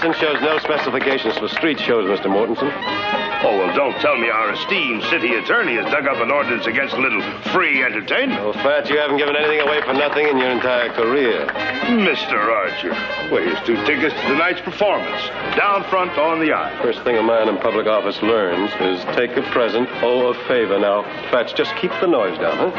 Janssen shows no specifications for street shows, Mr. Mortensen. Oh, well, don't tell me our esteemed city attorney has dug up an ordinance against a little free entertainment. Oh, Fat, you haven't given anything away for nothing in your entire career. Mr. Archer, well, here's 2 tickets to tonight's performance. Down front on the aisle. First thing a man in public office learns is take a present, owe a favor. Now, Fats, just keep the noise down, huh?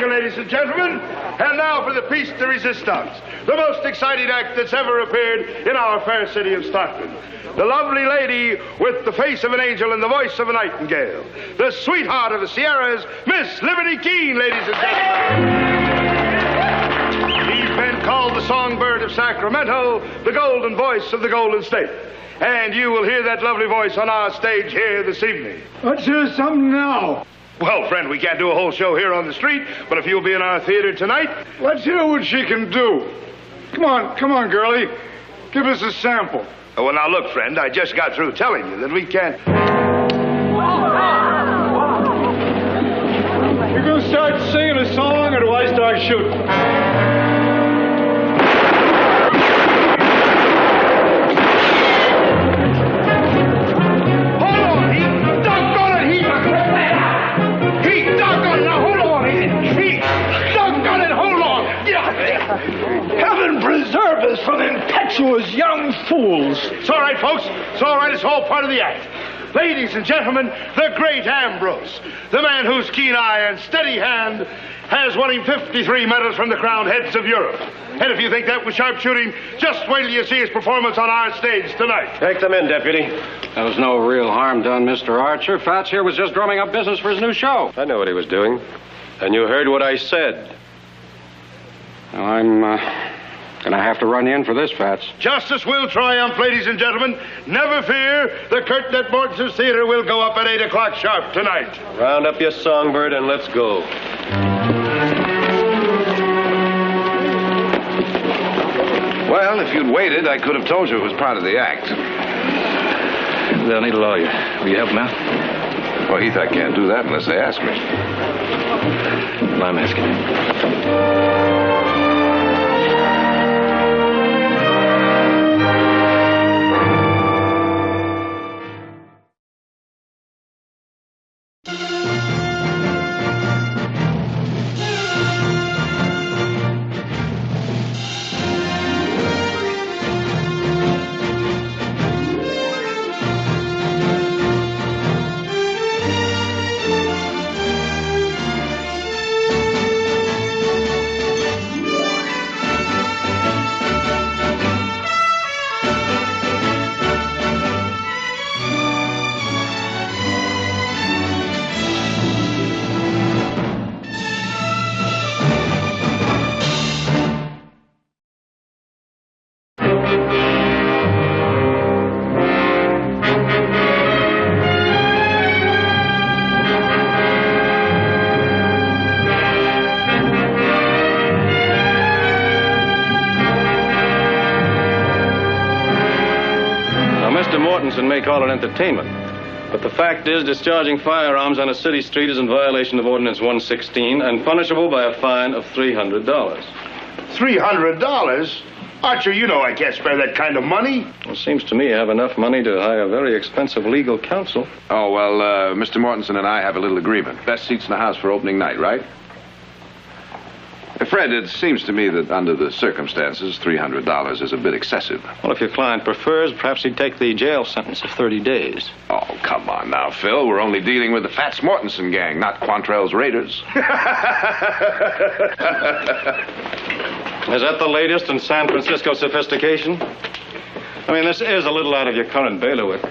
Ladies and gentlemen, and now for the piece de resistance, the most exciting act that's ever appeared in our fair city of Stockton. The lovely lady with the face of an angel and the voice of a nightingale, the sweetheart of the Sierras, Miss Liberty Keene, ladies and gentlemen. She's been called the songbird of Sacramento, the golden voice of the Golden State. And you will hear that lovely voice on our stage here this evening. Let's hear something now. Well, friend, we can't do a whole show here on the street, but if you'll be in our theater tonight... Let's hear what she can do. Come on, girlie. Give us a sample. Oh, well, now, look, friend, I just got through telling you that we can't... You gonna start singing a song, or do I start shooting? Heaven preserve us from impetuous young fools. It's all right, folks. It's all right. It's all part of the act. Ladies and gentlemen, the great Ambrose, the man whose keen eye and steady hand has won him 53 medals from the crowned heads of Europe. And if you think that was sharpshooting, just wait till you see his performance on our stage tonight. Take them in, Deputy. There was no real harm done, Mr. Archer. Fats here was just drumming up business for his new show. I know what he was doing. And you heard what I said. Well, I'm gonna have to run you in for this, Fats. Justice will triumph, ladies and gentlemen. Never fear. The curtain at Mortensen's Theater will go up at 8 o'clock sharp tonight. Round up your songbird and let's go. Well, if you'd waited, I could have told you it was part of the act. They'll need a lawyer. Will you help them out? Well, Heath, I can't do that unless they ask me. Well, I'm asking you. And may call it entertainment. But the fact is, discharging firearms on a city street is in violation of Ordinance 116 and punishable by a fine of $300. $300? Archer, you know I can't spare that kind of money. Well, it seems to me I have enough money to hire very expensive legal counsel. Oh, well, Mr. Mortensen and I have a little agreement. Best seats in the house for opening night, right? Fred, it seems to me that under the circumstances, $300 is a bit excessive. Well, if your client prefers, perhaps he'd take the jail sentence of 30 days. Oh, come on now, Phil. We're only dealing with the Fats Mortensen gang, not Quantrell's Raiders. Is that the latest in San Francisco sophistication? I mean, this is a little out of your current bailiwick.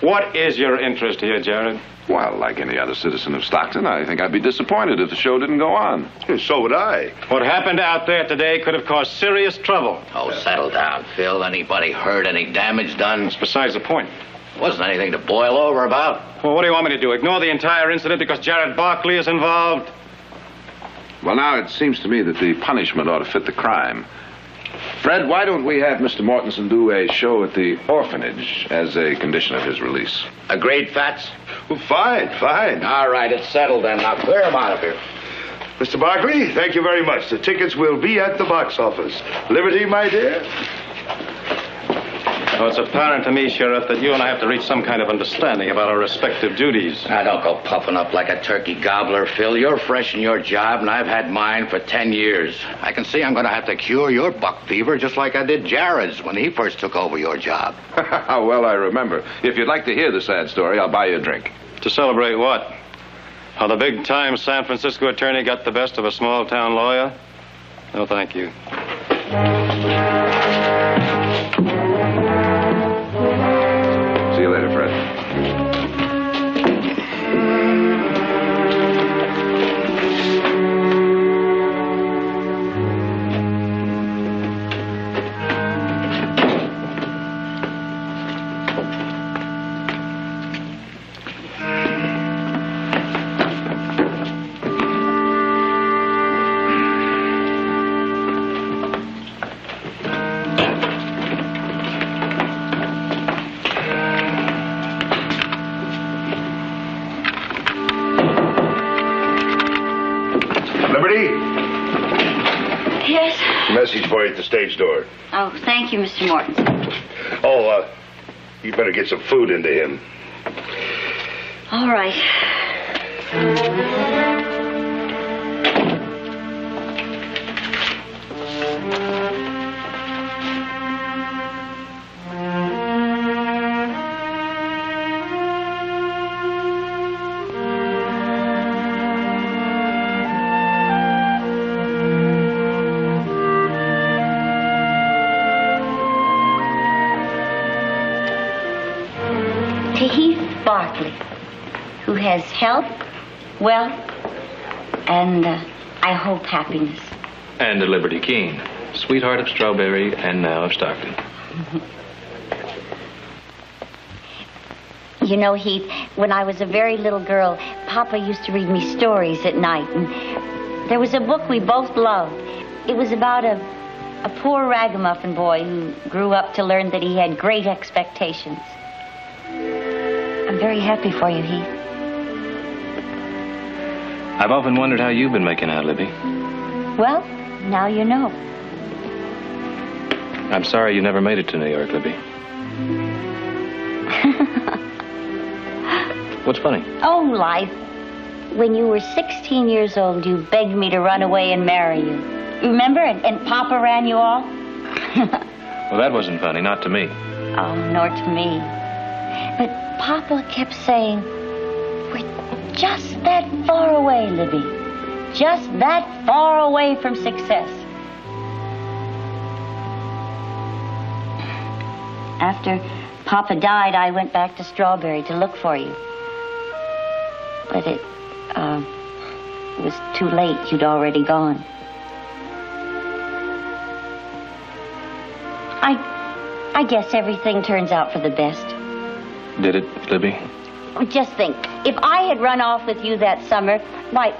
What is your interest here, Jared? Well, like any other citizen of Stockton, I think I'd be disappointed if the show didn't go on. So would I. What happened out there today could have caused serious trouble. Oh, settle down, Phil. Anybody hurt? Any damage done? That's besides the point. Wasn't anything to boil over about. Well, what do you want me to do? Ignore the entire incident because Jared Barkley is involved? Well, now, it seems to me that the punishment ought to fit the crime. Fred, why don't we have Mr. Mortensen do a show at the orphanage as a condition of his release? Agreed, Fats? Well, fine. All right, it's settled then. Now clear him out of here. Mr. Barkley, thank you very much. The tickets will be at the box office. Liberty, my dear? Well, it's apparent to me, Sheriff, that you and I have to reach some kind of understanding about our respective duties. Now, don't go puffing up like a turkey gobbler, Phil. You're fresh in your job, and I've had mine for 10 years. I can see I'm going to have to cure your buck fever just like I did Jared's when he first took over your job. How well I remember. If you'd like to hear the sad story, I'll buy you a drink. To celebrate what? How the big-time San Francisco attorney got the best of a small-town lawyer? No, thank you. See you later, Fred. Message for you at the stage door. Oh, thank you, Mr. Mortensen. Oh, you better get some food into him. All right. Who has health, wealth, and I hope happiness. And a Liberty Keene, sweetheart of Strawberry and now of Stockton. You know, Heath, when I was a very little girl, Papa used to read me stories at night, and there was a book we both loved. It was about a poor ragamuffin boy who grew up to learn that he had great expectations. I'm very happy for you, Heath. I've often wondered how you've been making out, Libby. Well, now you know. I'm sorry you never made it to New York, Libby. What's funny? Oh, life. When you were 16 years old, you begged me to run away and marry you. Remember? And Papa ran you off? Well, that wasn't funny, not to me. Oh, nor to me. But Papa kept saying, we're just that far away, Libby. Just that far away from success. After Papa died, I went back to Strawberry to look for you. But it was too late. You'd already gone. I guess everything turns out for the best. Did it, Libby? Just think, if I had run off with you that summer, why,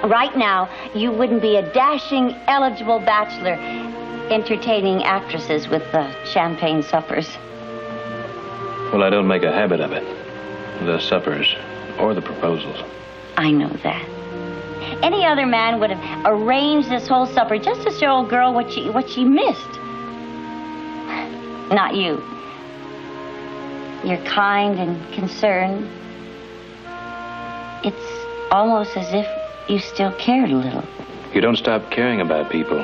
right now, you wouldn't be a dashing, eligible bachelor entertaining actresses with champagne suppers. Well, I don't make a habit of it. The suppers or the proposals. I know that. Any other man would have arranged this whole supper just to show a girl what she missed. Not you. You're kind and concerned. It's almost as if you still cared a little. You don't stop caring about people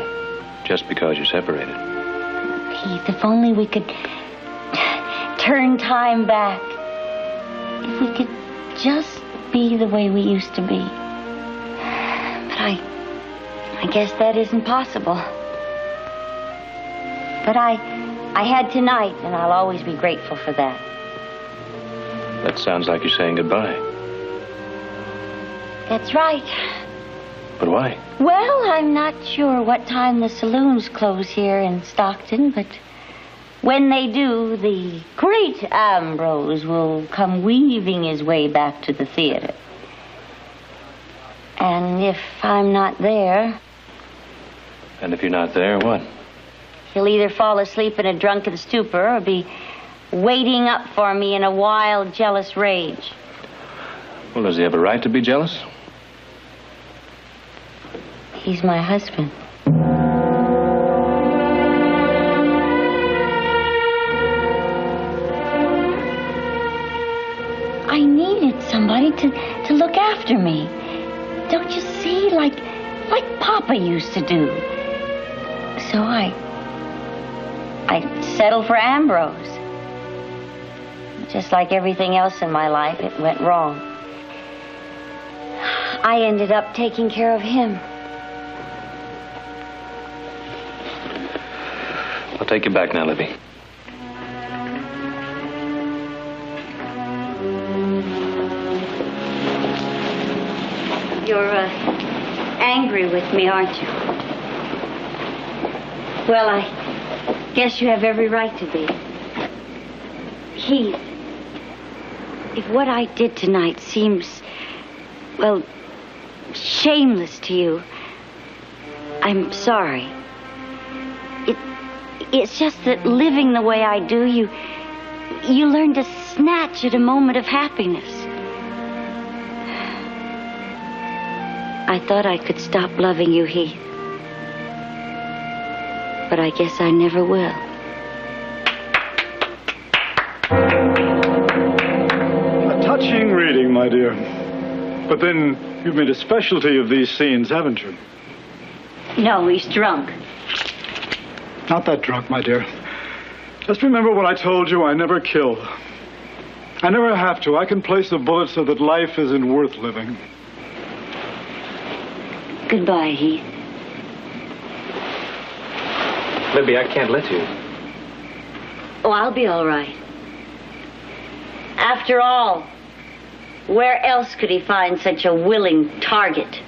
just because you're separated. Keith, if only we could turn time back. If we could just be the way we used to be. But I guess that isn't possible. But I had tonight, and I'll always be grateful for that. That sounds like you're saying goodbye. That's right. But why? Well, I'm not sure what time the saloons close here in Stockton, but when they do, the great Ambrose will come weaving his way back to the theater. And if I'm not there... And if you're not there, what? He'll either fall asleep in a drunken stupor or be waiting up for me in a wild, jealous rage. Well, does he have a right to be jealous? He's my husband. I needed somebody to look after me. Don't you see? Like Papa used to do. So I settled for Ambrose. Just like everything else in my life, it went wrong. I ended up taking care of him. I'll take you back now, Libby. You're angry with me, aren't you? Well, I guess you have every right to be. Heath, if what I did tonight seems, well, shameless to you, I'm sorry. It's just that living the way I do, you learn to snatch at a moment of happiness. I thought I could stop loving you, Heath. But I guess I never will. A touching reading, my dear. But then you've made a specialty of these scenes, haven't you? No, he's drunk. Not that drunk, my dear. Just remember what I told you. I never kill. I never have to. I can place a bullet so that life isn't worth living. Goodbye, Heath. Libby, I can't let you. Oh, I'll be all right. After all, where else could he find such a willing target?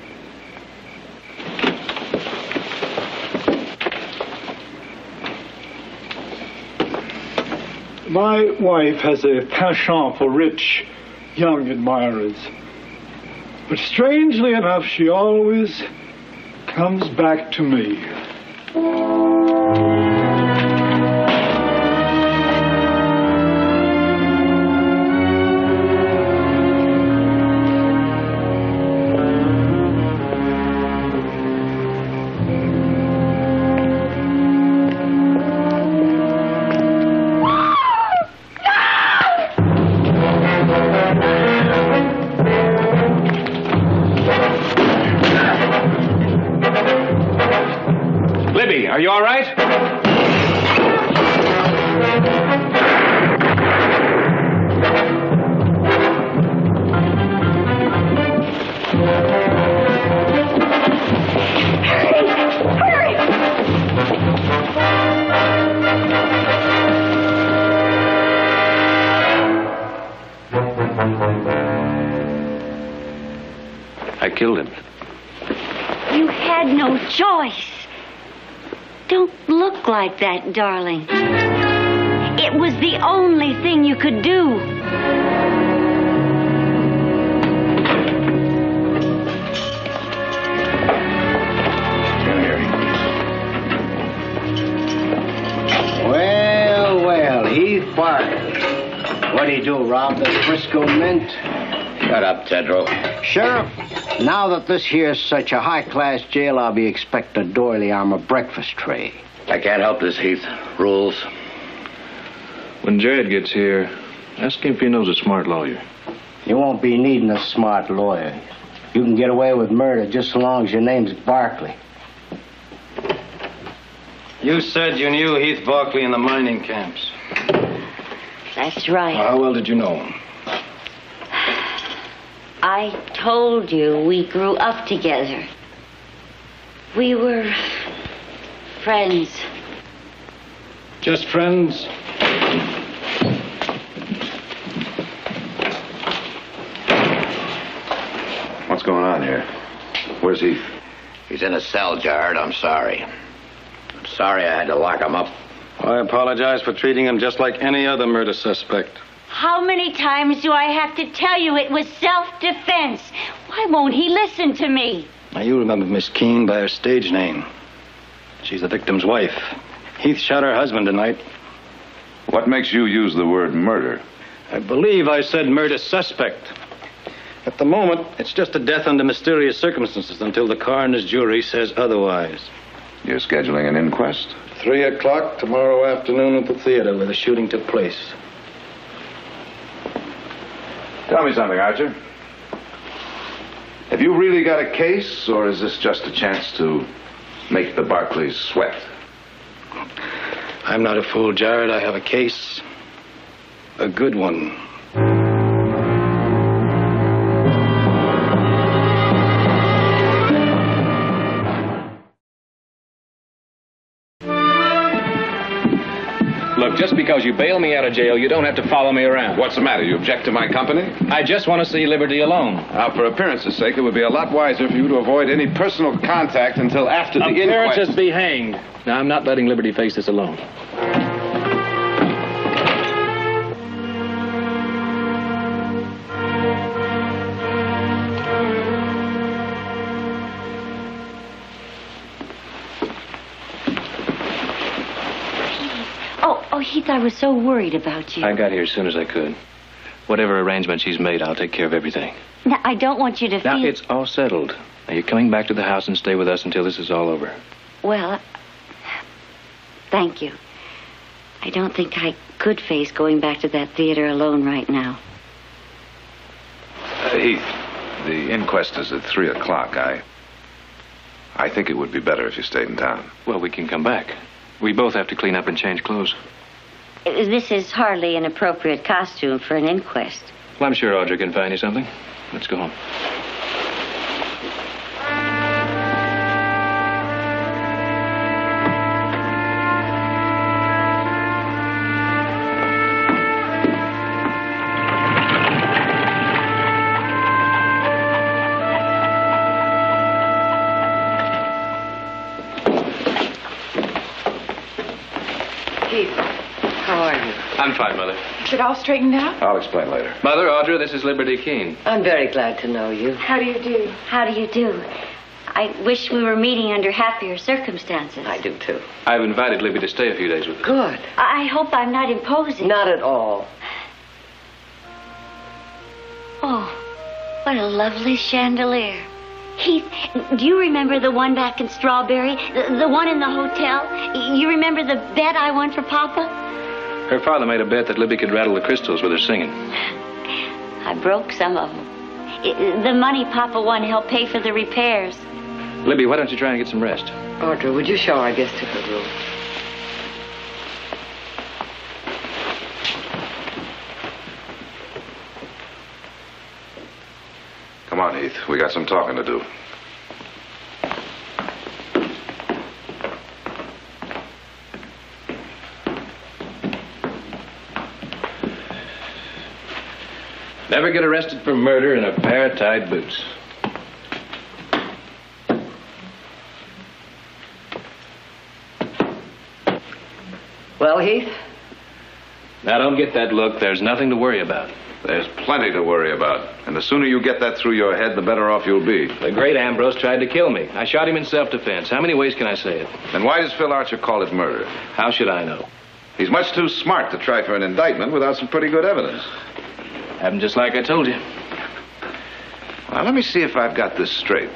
My wife has a penchant for rich, young admirers. But strangely enough, she always comes back to me. Are you all right? Hurry! I killed him. You had no choice. Don't look like that, darling. It was the only thing you could do. Well, Heath Barker. What'd he do, rob the Frisco Mint? Shut up, Tedrow. Sheriff, now that this here's such a high-class jail, I'll be expecting a doily armor breakfast tray. I can't help this, Heath. Rules. When Jared gets here, ask him if he knows a smart lawyer. You won't be needing a smart lawyer. You can get away with murder just so long as your name's Barkley. You said you knew Heath Barkley in the mining camps. That's right. How well did you know him? I told you we grew up together. We were friends. Just friends? What's going on here? Where's Heath? He's in a cell, Gerard. I'm sorry. I'm sorry I had to lock him up. I apologize for treating him just like any other murder suspect. How many times do I have to tell you it was self-defense? Why won't he listen to me? Now, you remember Miss Keene by her stage name. She's the victim's wife. Heath shot her husband tonight. What makes you use the word murder? I believe I said murder suspect. At the moment, it's just a death under mysterious circumstances until the coroner's jury says otherwise. You're scheduling an inquest? 3 o'clock tomorrow afternoon at the theater where the shooting took place. Tell me something, Archer. Have you really got a case, or is this just a chance to make the Barclays sweat? I'm not a fool, Jared. I have a case. A good one. Look, just because you bail me out of jail, you don't have to follow me around. What's the matter? You object to my company? I just want to see Liberty alone. Now, for appearance's sake, it would be a lot wiser for you to avoid any personal contact until after the inquest. Appearances be hanged. Now, I'm not letting Liberty face this alone. Oh, Heath, I was so worried about you. I got here as soon as I could. Whatever arrangement she's made, I'll take care of everything. Now, I don't want you to Now, feel... it's all settled. Now, you're coming back to the house and stay with us until this is all over. Well, thank you. I don't think I could face going back to that theater alone right now. Heath, the inquest is at 3 o'clock. I think it would be better if you stayed in town. Well, we can come back. We both have to clean up and change clothes. This is hardly an appropriate costume for an inquest. Well, I'm sure Audrey can find you something. Let's go home. I'm fine, Mother. Is it all straightened out? I'll explain later. Mother, Audrey, this is Liberty Keene. I'm very glad to know you. How do you do? How do you do? I wish we were meeting under happier circumstances. I do, too. I've invited Libby to stay a few days with us. Good. I hope I'm not imposing. Not at all. Oh, what a lovely chandelier. Heath, do you remember the one back in Strawberry? The one in the hotel? You remember the bet I won for Papa? Her father made a bet that Libby could rattle the crystals with her singing. I broke some of them. The money Papa won helped pay for the repairs. Libby, why don't you try and get some rest? Audrey, would you show our guest to her room? Come on, Heath. We got some talking to do. Never get arrested for murder in a pair of tied boots. Well, Heath? Now, don't get that look. There's nothing to worry about. There's plenty to worry about. And the sooner you get that through your head, the better off you'll be. The great Ambrose tried to kill me. I shot him in self-defense. How many ways can I say it? Then why does Phil Archer call it murder? How should I know? He's much too smart to try for an indictment without some pretty good evidence. Happened just like I told you. Now, let me see if I've got this straight.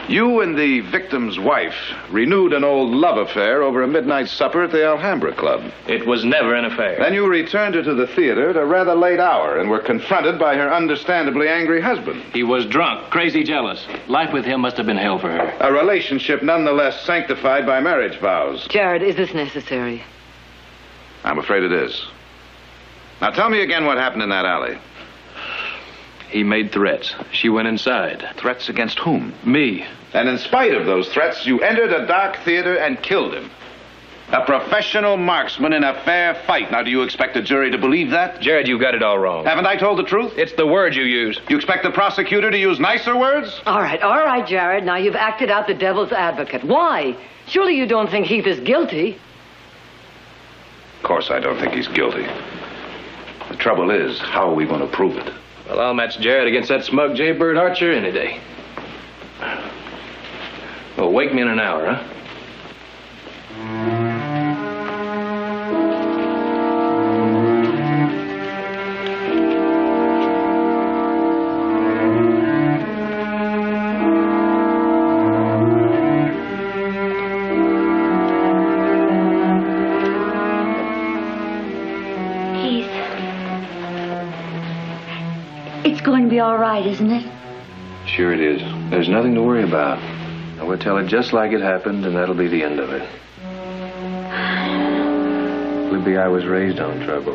You and the victim's wife renewed an old love affair over a midnight supper at the Alhambra Club. It was never an affair. Then you returned her to the theater at a rather late hour and were confronted by her understandably angry husband. He was drunk, crazy jealous. Life with him must have been hell for her. A relationship nonetheless sanctified by marriage vows. Jared, is this necessary? I'm afraid it is. Now tell me again what happened in that alley. He made threats. She went inside. Threats against whom? Me. And in spite of those threats, you entered a dark theater and killed him. A professional marksman in a fair fight. Now, do you expect the jury to believe that? Jared, you've got it all wrong. Haven't I told the truth? It's the word you use. You expect the prosecutor to use nicer words? All right, Jared. Now you've acted out the devil's advocate. Why? Surely you don't think Heath is guilty. Of course I don't think he's guilty. The trouble is, how are we going to prove it? Well, I'll match Jared against that smug jaybird Archer any day. Well, wake me in an hour, huh? Be all right, isn't it? Sure it is. There's nothing to worry about. I will tell it just like it happened, and that'll be the end of it. Libby, I was raised on trouble.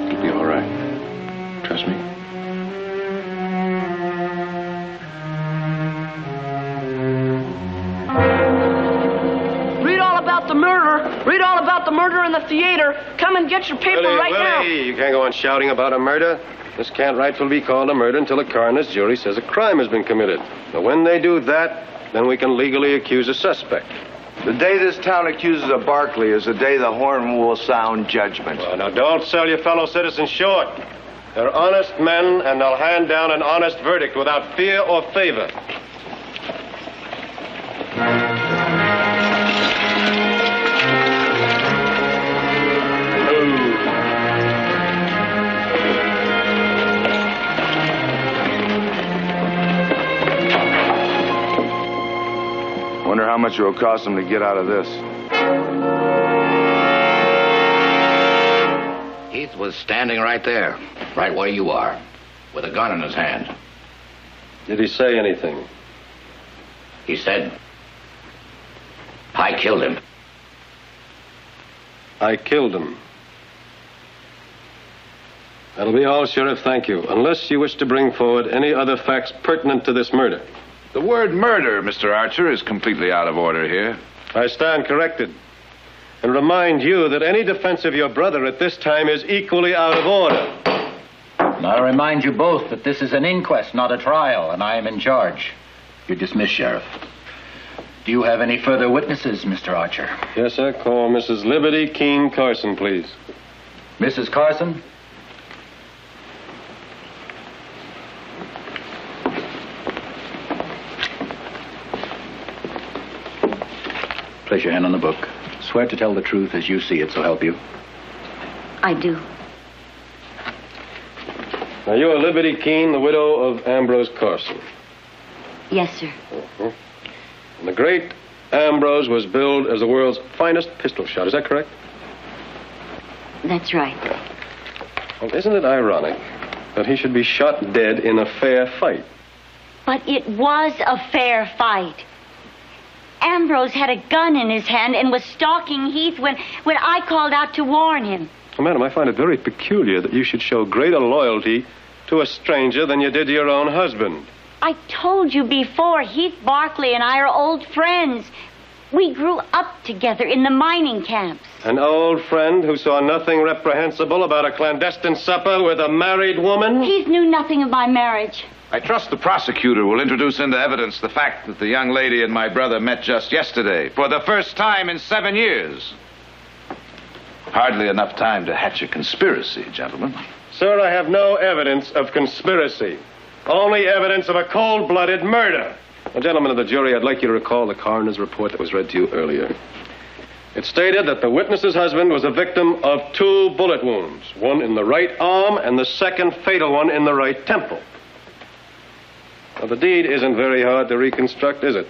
It'll be all right. Trust me. Read all about the murder. Read all about the murder in the theater. Come and get your paper now. You can't go on shouting about a murder. This can't rightfully be called a murder until a coroner's jury says a crime has been committed. Now, when they do that, then we can legally accuse a suspect. The day this town accuses a Barkley is the day the horn will sound judgment. Well, now, don't sell your fellow citizens short. They're honest men, and they'll hand down an honest verdict without fear or favor. Wonder how much it will cost him to get out of this. Heath was standing right there, right where you are, with a gun in his hand. Did he say anything? He said, I killed him. I killed him. That'll be all, Sheriff, thank you. Unless you wish to bring forward any other facts pertinent to this murder. The word murder, Mr. Archer, is completely out of order here. I stand corrected. And remind you that any defense of your brother at this time is equally out of order. And I remind you both that this is an inquest, not a trial, and I am in charge. You're dismissed, Sheriff. Do you have any further witnesses, Mr. Archer? Yes, sir. Call Mrs. Liberty Keene Carson, please. Mrs. Carson? Place your hand on the book. Swear to tell the truth as you see it, so help you. I do. Now, you are Liberty Keene, the widow of Ambrose Carson. Yes, sir. Uh-huh. And the great Ambrose was billed as the world's finest pistol shot. Is that correct? That's right. Well, isn't it ironic that he should be shot dead in a fair fight? But it was a fair fight. Ambrose had a gun in his hand and was stalking Heath when I called out to warn him. Well, madam, I find it very peculiar that you should show greater loyalty to a stranger than you did to your own husband. I told you before, Heath Barkley and I are old friends. We grew up together in the mining camps. An old friend who saw nothing reprehensible about a clandestine supper with a married woman? Heath knew nothing of my marriage. I trust the prosecutor will introduce into evidence the fact that the young lady and my brother met just yesterday, for the first time in 7 years. Hardly enough time to hatch a conspiracy, gentlemen. Sir, I have no evidence of conspiracy. Only evidence of a cold-blooded murder. Well, gentlemen of the jury, I'd like you to recall the coroner's report that was read to you earlier. It stated that the witness's husband was a victim of 2 bullet wounds, one in the right arm and the second fatal one in the right temple. Now, the deed isn't very hard to reconstruct, is it?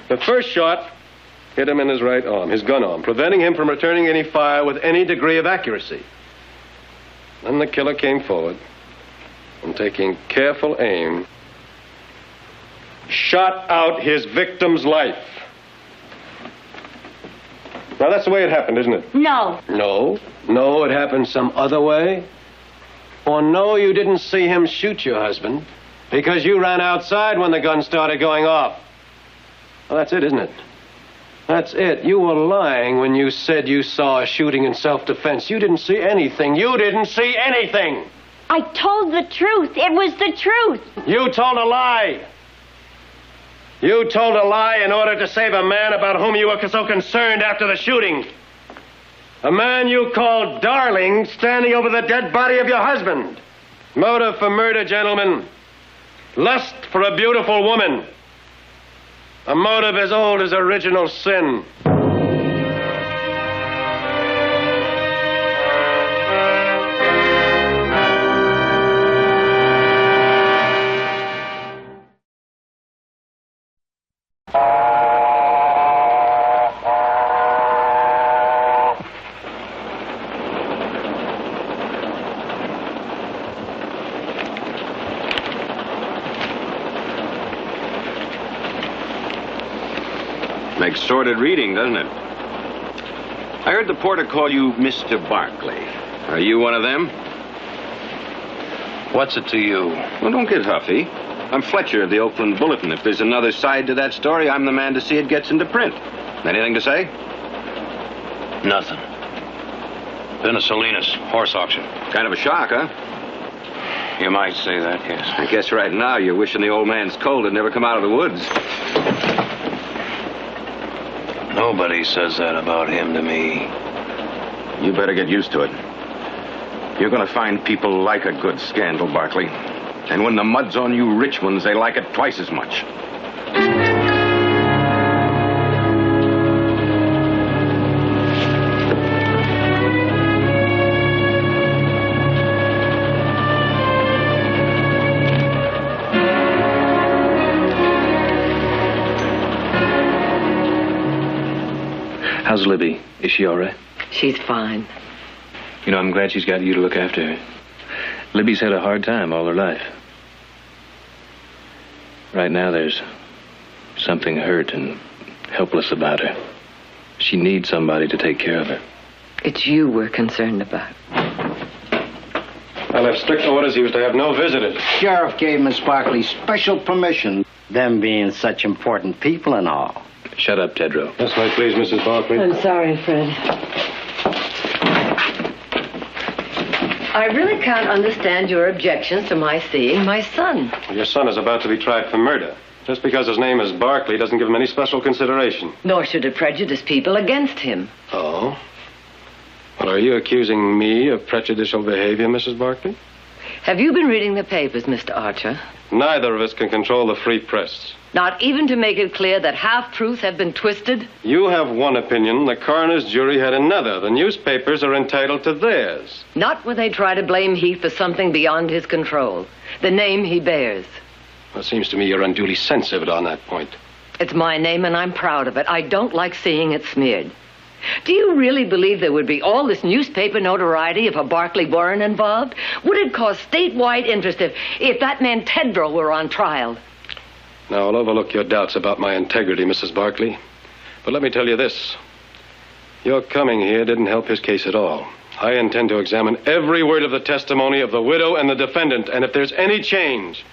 The first shot hit him in his right arm, his gun arm, preventing him from returning any fire with any degree of accuracy. Then the killer came forward and, taking careful aim, shot out his victim's life. Now, that's the way it happened, isn't it? No. No, it happened some other way. Or no, you didn't see him shoot your husband because you ran outside when the gun started going off. Well, that's it, isn't it? That's it. You were lying when you said you saw a shooting in self-defense. You didn't see anything. You didn't see anything. I told the truth. It was the truth. You told a lie. You told a lie in order to save a man about whom you were so concerned after the shooting. A man you called darling standing over the dead body of your husband. Motive for murder, gentlemen. Lust for a beautiful woman. A motive as old as original sin. Makes sordid reading, doesn't it? I heard the porter call you Mr. Barkley. Are you one of them? What's it to you? Well, don't get huffy. I'm Fletcher of the Oakland Bulletin. If there's another side to that story, I'm the man to see it gets into print. Anything to say? Nothing. Been to Salinas, horse auction. Kind of a shock, huh? You might say that, yes. I guess right now you're wishing the old man's cold had never come out of the woods. Nobody says that about him to me. You better get used to it. You're going to find people like a good scandal, Barkley. And when the mud's on you rich ones, they like it twice as much. How's Libby? Is she all right? She's fine. You know, I'm glad she's got you to look after her. Libby's had a hard time all her life. Right now, there's something hurt and helpless about her. She needs somebody to take care of her. It's you we're concerned about. I left strict orders he was to have no visitors. Sheriff gave Miss Barkley special permission, them being such important people and all. Shut up, Tedrow. Yes, may I please, Mrs. Barkley? I'm sorry, Fred. I really can't understand your objections to my seeing my son. Your son is about to be tried for murder. Just because his name is Barkley doesn't give him any special consideration. Nor should it prejudice people against him. Oh? Well, are you accusing me of prejudicial behavior, Mrs. Barkley? Have you been reading the papers, Mr. Archer? Neither of us can control the free press. Not even to make it clear that half-truths have been twisted? You have one opinion. The coroner's jury had another. The newspapers are entitled to theirs. Not when they try to blame Heath for something beyond his control. The name he bears. Well, it seems to me you're unduly sensitive on that point. It's my name, and I'm proud of it. I don't like seeing it smeared. Do you really believe there would be all this newspaper notoriety if a Barkley weren't involved? Would it cause statewide interest if that man Tedrow were on trial? Now, I'll overlook your doubts about my integrity, Mrs. Barkley. But let me tell you this. Your coming here didn't help his case at all. I intend to examine every word of the testimony of the widow and the defendant, and if there's any change,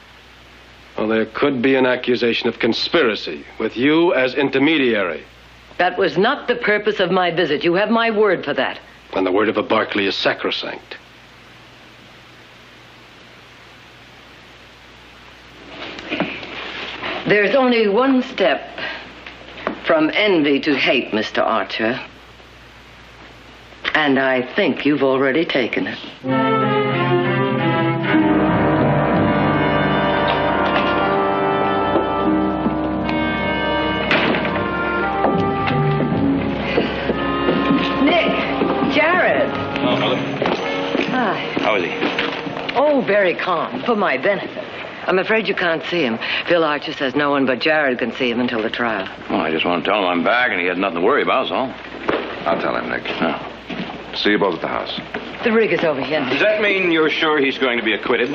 well, there could be an accusation of conspiracy with you as intermediary. That was not the purpose of my visit. You have my word for that. And the word of a Barkley is sacrosanct. There's only one step from envy to hate, Mr. Archer. And I think you've already taken it. How is he? Oh, very calm, for my benefit. I'm afraid you can't see him. Phil Archer says no one but Jared can see him until the trial. Well, I just want to tell him I'm back and he has nothing to worry about, is all. I'll tell him, Nick. See you both at the house. The rig is over here. Does that mean you're sure he's going to be acquitted?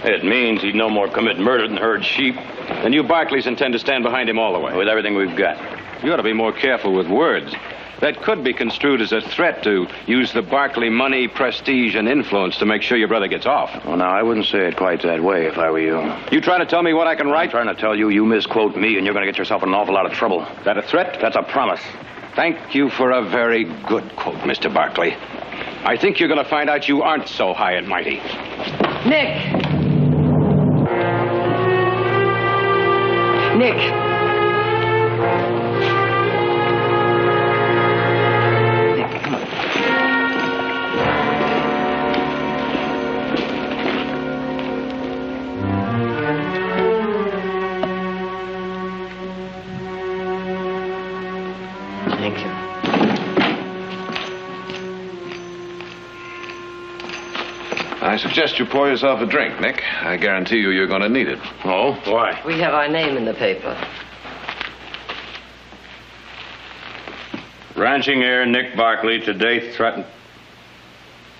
It means he'd no more commit murder than herd sheep. Then you Barkleys intend to stand behind him all the way. With everything we've got. You ought to be more careful with words. that could be construed as a threat to use the Barkley money, prestige, and influence to make sure your brother gets off. Well, now, I wouldn't say it quite that way if I were you. You trying to tell me what I can write? I'm trying to tell you misquote me, and you're going to get yourself in an awful lot of trouble. Is that a threat? That's a promise. Thank you for a very good quote, Mr. Barkley. I think you're going to find out you aren't so high and mighty. Nick! Nick! Thank you. I suggest you pour yourself a drink, Nick. I guarantee you you're going to need it. Oh? Why? We have our name in the paper. Ranching heir Nick Barkley today threatened.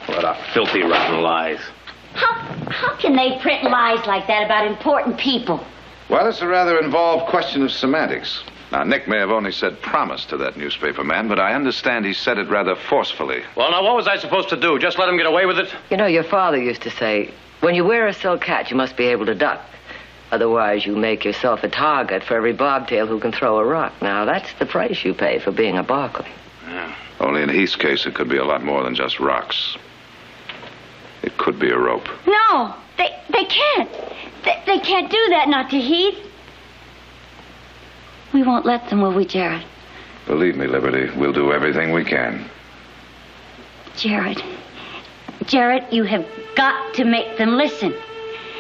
What a filthy, rotten lies. How can they print lies like that about important people? Well, it's a rather involved question of semantics. Now, Nick may have only said promise to that newspaper man, but I understand he said it rather forcefully. Well, now, what was I supposed to do? Just let him get away with it? You know, your father used to say, when you wear a silk hat, you must be able to duck. Otherwise, you make yourself a target for every bobtail who can throw a rock. Now, that's the price you pay for being a Barkley. Yeah. Only in Heath's case, it could be a lot more than just rocks. It could be a rope. No, they can't. They can't do that, not to Heath. We won't let them, will we, Jared? Believe me, Liberty, we'll do everything we can. Jared, you have got to make them listen.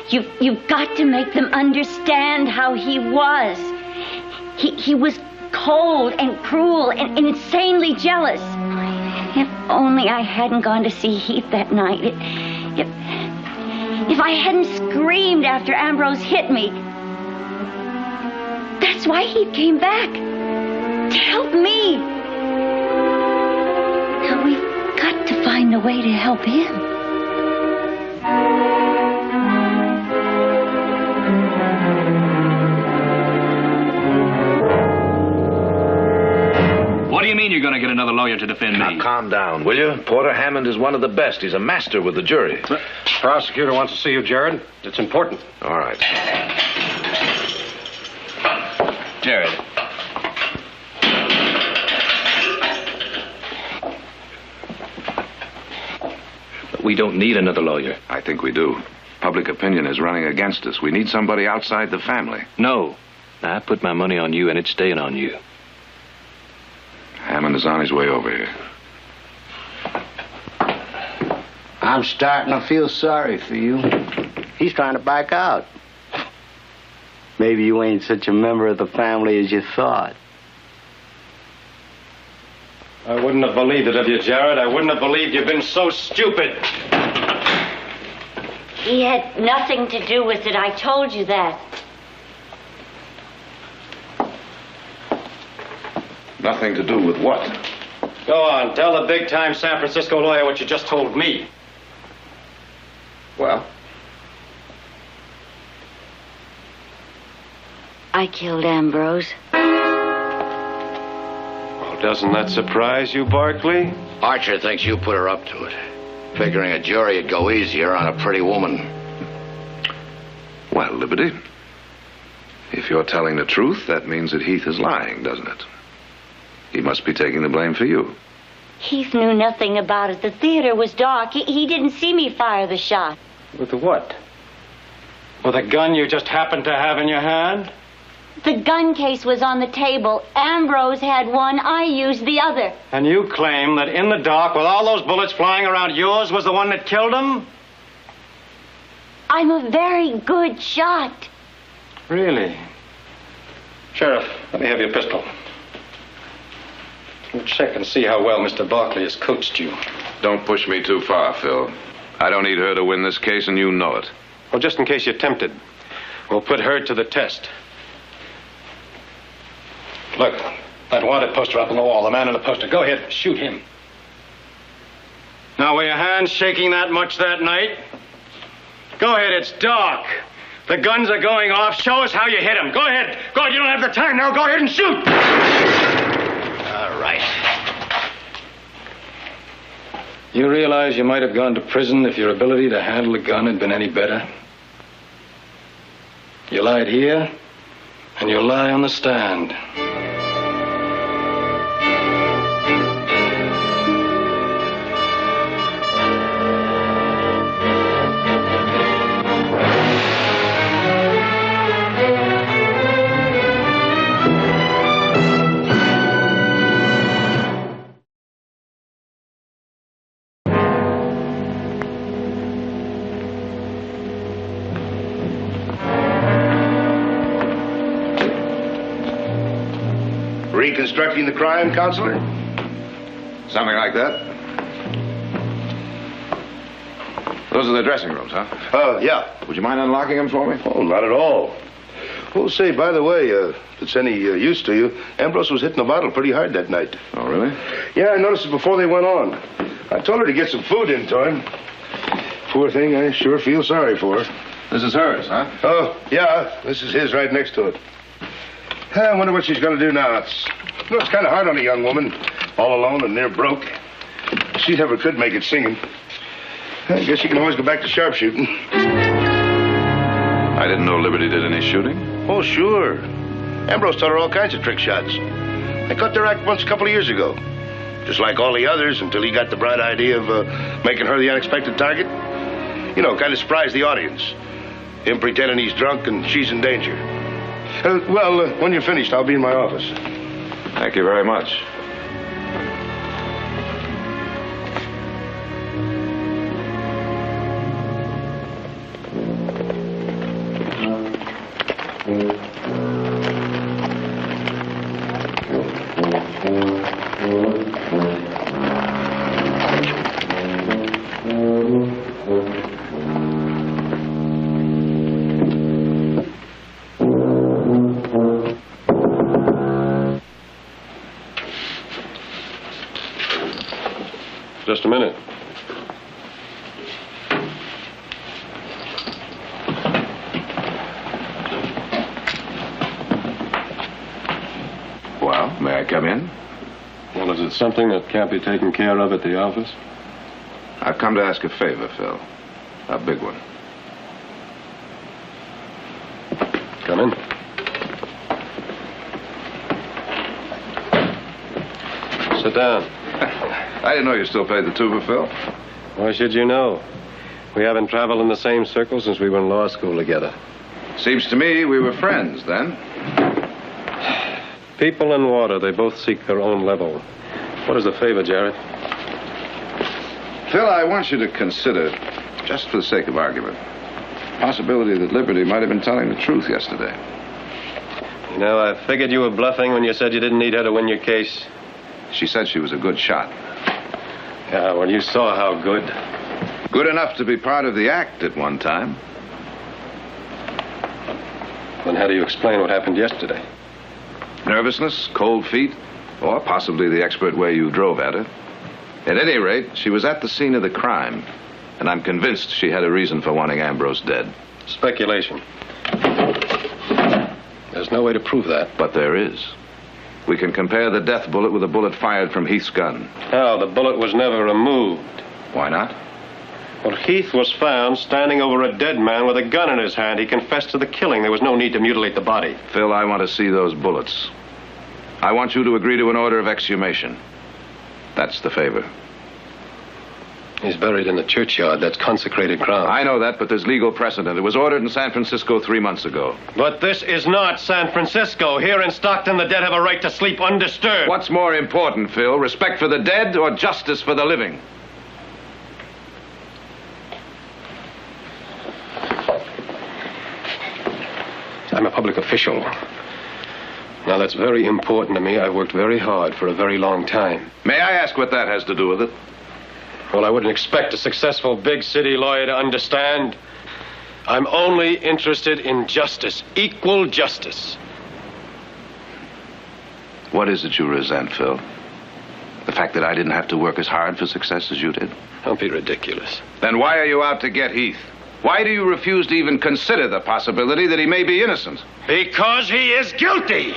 You've got to make them understand how he was. He was cold and cruel and insanely jealous. If only I hadn't gone to see Heath that night. If I hadn't screamed after Ambrose hit me. That's why he came back. To help me. Now we've got to find a way to help him. What do you mean you're going to get another lawyer to defend me? Now, calm down, will you? Porter Hammond is one of the best. He's a master with the jury. The prosecutor wants to see you, Jared. It's important. All right. Jared. But we don't need another lawyer. I think we do. Public opinion is running against us. We need somebody outside the family. No. I put my money on you, and it's staying on you. Hammond is on his way over here. I'm starting to feel sorry for you. He's trying to back out. Maybe you ain't such a member of the family as you thought. I wouldn't have believed it of you, Jared. I wouldn't have believed you've been so stupid. He had nothing to do with it. I told you that. Nothing to do with what? Go on, tell the big-time San Francisco lawyer what you just told me. Well? I killed Ambrose. Well, doesn't that surprise you, Barkley? Archer thinks you put her up to it, figuring a jury would go easier on a pretty woman. Well, Liberty, if you're telling the truth, that means that Heath is lying, doesn't it? He must be taking the blame for you. Heath knew nothing about it. The theater was dark. He didn't see me fire the shot. With the what? With a gun you just happened to have in your hand? The gun case was on the table. Ambrose had one. I used the other. And you claim that in the dark, with all those bullets flying around, yours was the one that killed him? I'm a very good shot. Really? Sheriff, let me have your pistol. We'll check and see how well Mr. Barkley has coached you. Don't push me too far, Phil. I don't need her to win this case, and you know it. Well, just in case you're tempted, we'll put her to the test. Look, that wanted poster up on the wall, the man in the poster. Go ahead, shoot him. Now, were your hands shaking that much that night? Go ahead, it's dark. The guns are going off. Show us how you hit him. Go ahead. Go ahead, you don't have the time now. Go ahead and shoot. All right. You realize you might have gone to prison if your ability to handle a gun had been any better? You lied here, and you'll lie on the stand. Reconstructing the crime, Counselor? Something like that. Those are the dressing rooms, huh? Yeah. Would you mind unlocking them for me? Oh, not at all. Oh, say, by the way, if it's any use to you, Ambrose was hitting the bottle pretty hard that night. Oh, really? Yeah, I noticed it before they went on. I told her to get some food into him. Poor thing, I sure feel sorry for her. This is hers, huh? Oh, yeah, this is his right next to it. I wonder what she's going to do now. It's kind of hard on a young woman, all alone and near broke. If she ever could make it singing. I guess she can always go back to sharpshooting. I didn't know Liberty did any shooting. Oh, sure. Ambrose taught her all kinds of trick shots. I caught their act once a couple of years ago. Just like all the others, until he got the bright idea of making her the unexpected target. You know, kind of surprise the audience. Him pretending he's drunk and she's in danger. When you're finished, I'll be in my office. Thank you very much. Just a minute. Well, may I come in? Well, is it something that can't be taken care of at the office? I've come to ask a favor, Phil. A big one. Come in. Sit down. I didn't know you still paid the tuba, Phil. Why should you know? We haven't traveled in the same circle since we were in law school together. Seems to me we were friends then. People and water, they both seek their own level. What is the favor, Jared? Phil, I want you to consider, just for the sake of argument, the possibility that Liberty might have been telling the truth yesterday. You know, I figured you were bluffing when you said you didn't need her to win your case. She said she was a good shot. Yeah, well, you saw how good. Good enough to be part of the act at one time. Then how do you explain what happened yesterday? Nervousness, cold feet, or possibly the expert way you drove at her. At any rate, she was at the scene of the crime, and I'm convinced she had a reason for wanting Ambrose dead. Speculation. There's no way to prove that. But there is. We can compare the death bullet with a bullet fired from Heath's gun. How? The bullet was never removed. Why not? Well, Heath was found standing over a dead man with a gun in his hand. He confessed to the killing. There was no need to mutilate the body. Phil, I want to see those bullets. I want you to agree to an order of exhumation. That's the favor. He's buried in the churchyard. That's consecrated ground. I know that, but there's legal precedent. It was ordered in San Francisco 3 months ago. But this is not San Francisco. Here in Stockton, the dead have a right to sleep undisturbed. What's more important, Phil? Respect for the dead or justice for the living? I'm a public official. Now, that's very important to me. I've worked very hard for a very long time. May I ask what that has to do with it? Well, I wouldn't expect a successful big city lawyer to understand. I'm only interested in justice, equal justice. What is it you resent, Phil? The fact that I didn't have to work as hard for success as you did? Don't be ridiculous. Then why are you out to get Heath? Why do you refuse to even consider the possibility that he may be innocent? Because he is guilty.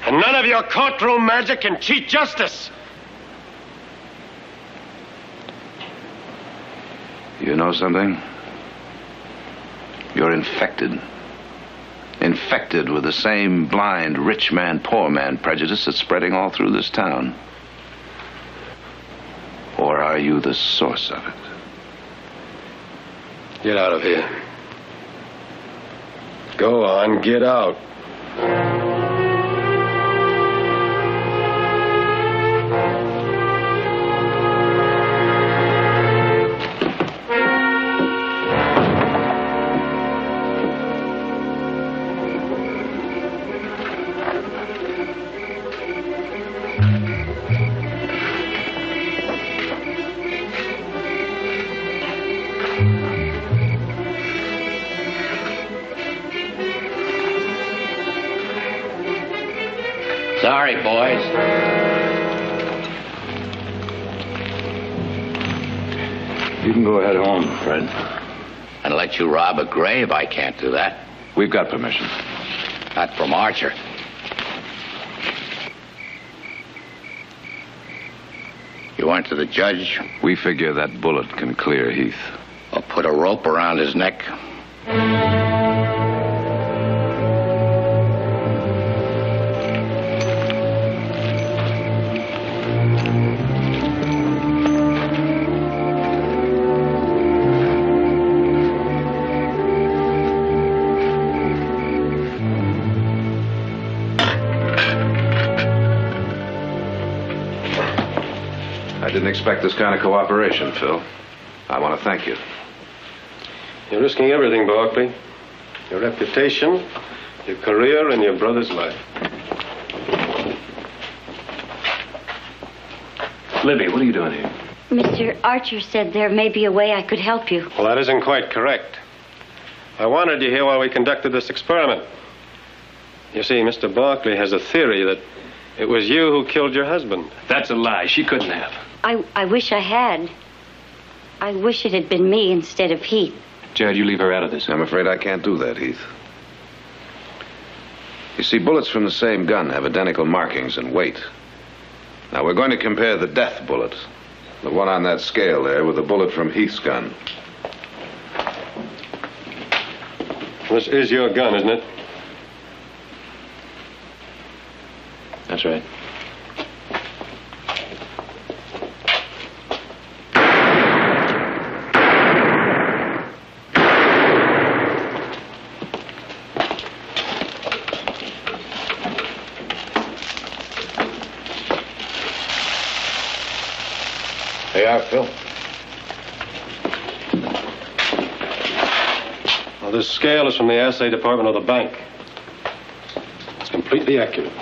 And none of your courtroom magic can cheat justice. You know something? You're infected. Infected with the same blind rich man, poor man prejudice that's spreading all through this town. Or are you the source of it? Get out of here. Go on, get out. Sorry, boys. You can go ahead home, Fred. And let you rob a grave, I can't do that. We've got permission. Not from Archer. You went to the judge? We figure that bullet can clear Heath. Or put a rope around his neck? I didn't expect this kind of cooperation, Phil. I want to thank you. You're risking everything, Barkley. Your reputation, your career, and your brother's life. Libby, what are you doing here? Mr. Archer said there may be a way I could help you. Well, that isn't quite correct. I wanted you here while we conducted this experiment. You see, Mr. Barkley has a theory that it was you who killed your husband. That's a lie. She couldn't have. I wish I had. I wish it had been me instead of Heath. Jared, you leave her out of this. I'm afraid I can't do that, Heath. You see, bullets from the same gun have identical markings and weight. Now, we're going to compare the death bullet, the one on that scale there, with the bullet from Heath's gun. This is your gun, isn't it? That's right. There you are, Phil. Well, this scale is from the assay department of the bank. It's completely accurate.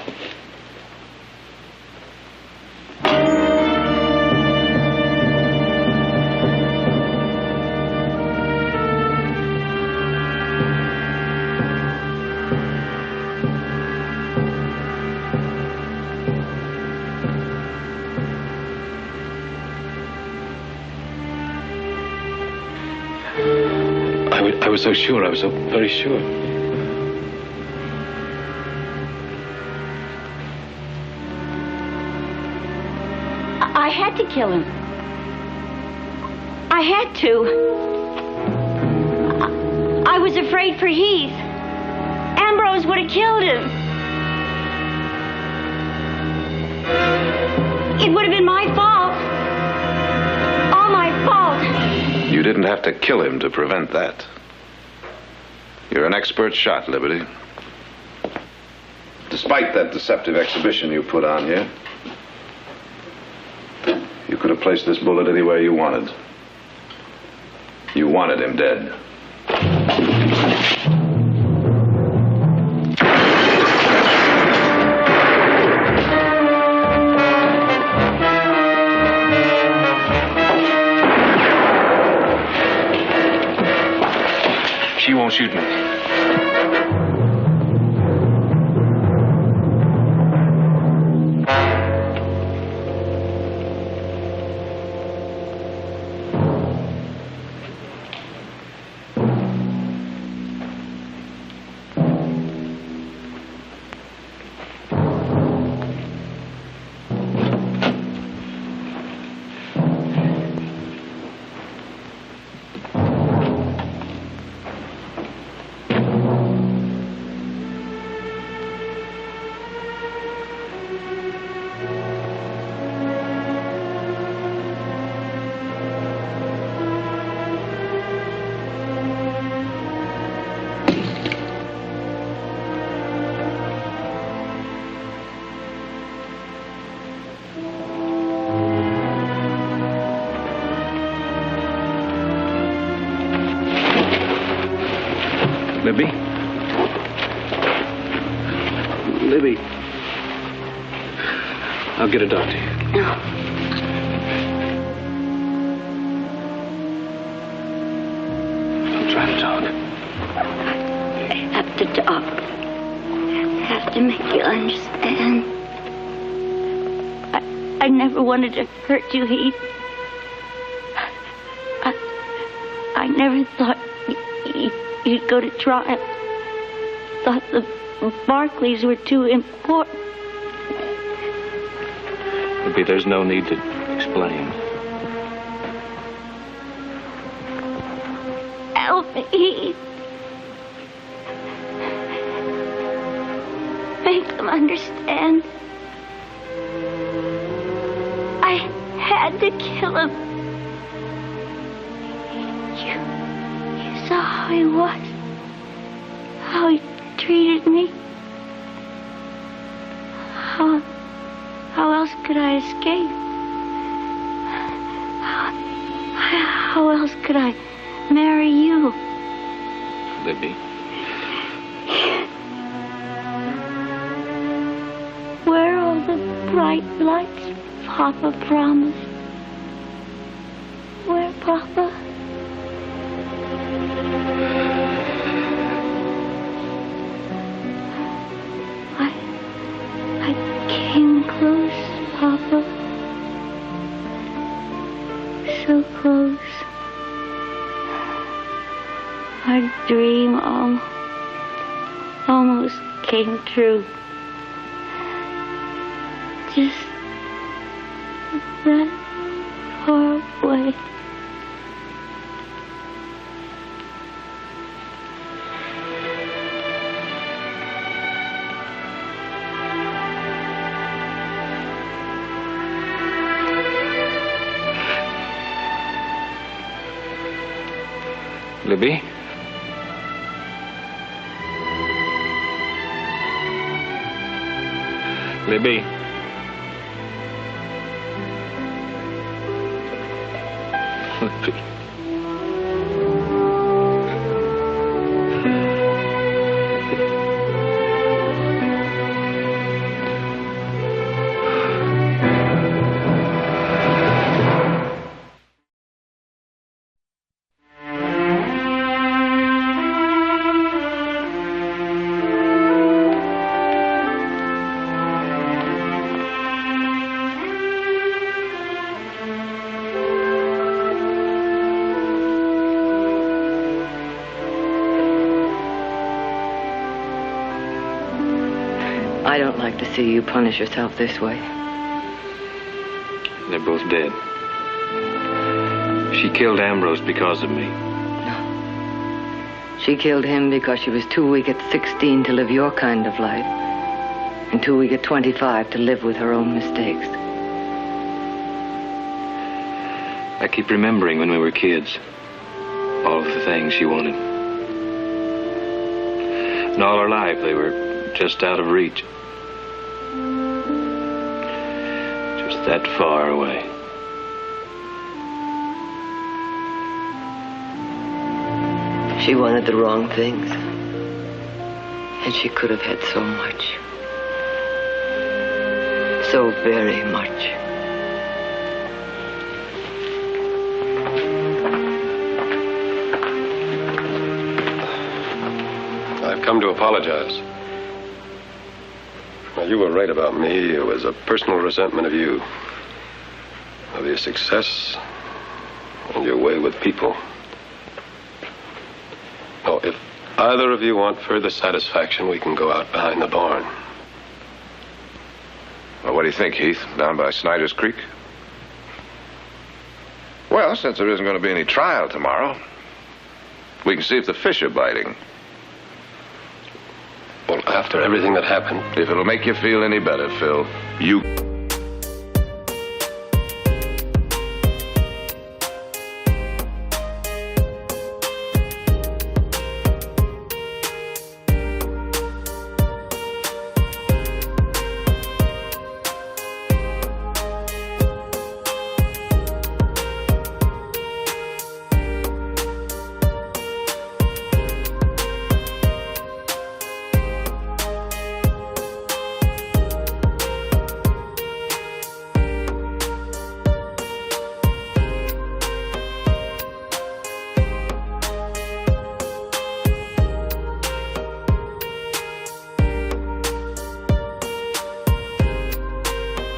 I was so sure. I was so very sure. I had to kill him. I had to. I was afraid for Heath. Ambrose would have killed him. It would have been my fault. All my fault. You didn't have to kill him to prevent that. You're an expert shot, Liberty. Despite that deceptive exhibition you put on here, you could have placed this bullet anywhere you wanted. You wanted him dead. She won't shoot me. Libby. I'll get a doctor. No. I'm trying to talk. I have to talk. I have to make you understand. I never wanted to hurt you, Heath. I never thought you'd go to trial. Thought the Barclays were too important. Libby, there's no need to explain. Help me, Heath. Make them understand. I had to kill him. You saw how he was. How he treated me. How else could I escape? How else could I marry you? Libby. Where are all the bright lights Papa promised? Where, Papa? I came close, Papa. So close. Our dream almost came true. Just that far away. Libby? Libby? Libby. I don't like to see you punish yourself this way. They're both dead. She killed Ambrose because of me. No. She killed him because she was too weak at 16 to live your kind of life, and too weak at 25 to live with her own mistakes. I keep remembering when we were kids, all of the things she wanted. And all her life, they were just out of reach. Just that far away. She wanted the wrong things. And she could have had so much. So very much. I've come to apologize. Now, you were right about me. It was a personal resentment of you. Of your success and your way with people. Oh, if either of you want further satisfaction, we can go out behind the barn. Well, what do you think, Heath? Down by Snyder's Creek? Well, since there isn't going to be any trial tomorrow, we can see if the fish are biting. Well, after everything that happened... If it'll make you feel any better, Phil, you...